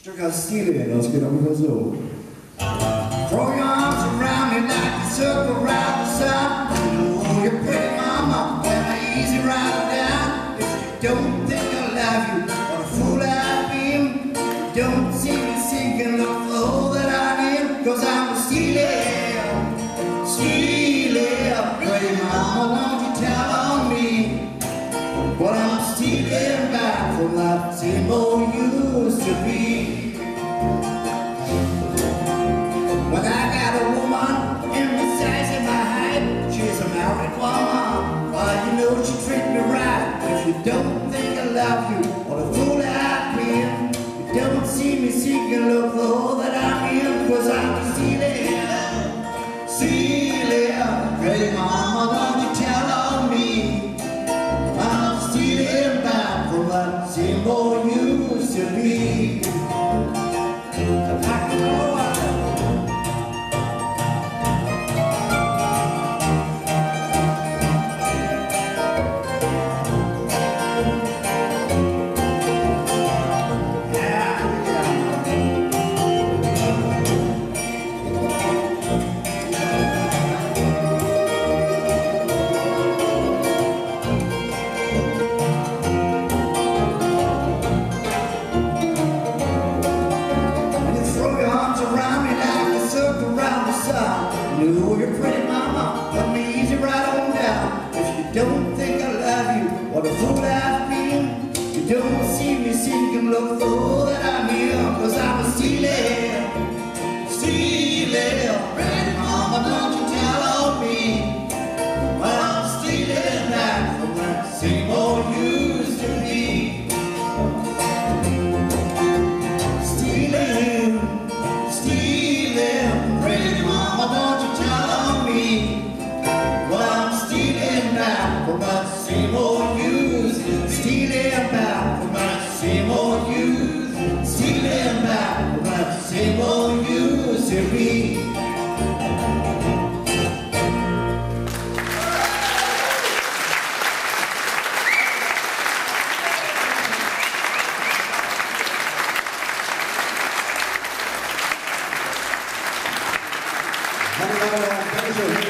Check out Steely, let's get on with so. Throw your arms around me like a circle around the sun. Oh, you're pretty mama, let me easy ride down. If you don't think I love you, what a fool I've been. Don't see me sinking, look for all that I need. Cause I'm a Steely, pretty mama, won't you tell on me? But I'm stealing back from that same old used to be. When I got a woman in the size of my height, she's a married woman. Well, you know she treat me right. If you don't think I love you, what a fool I've been. You don't see me seeking love for all that I'm in. Cause I'm stealing, pretty mama, don't you tell on me. I'm stealing back from that same old used to be. I can go out. No, you're pretty mama, let me easy right on down. If you don't think I love you, what a fool I've been. You don't see me sinking low for all that I'm in. Cause I'm a stealing, pretty mama, don't you tell on me. Well, I'm stealing back from that same old used to be. Stealing, pretty mama, don't you tell on me. Well, I'm stealing back from that same old used. Stealing back from that same old used. Stealing back from that same old used to be. Thank you.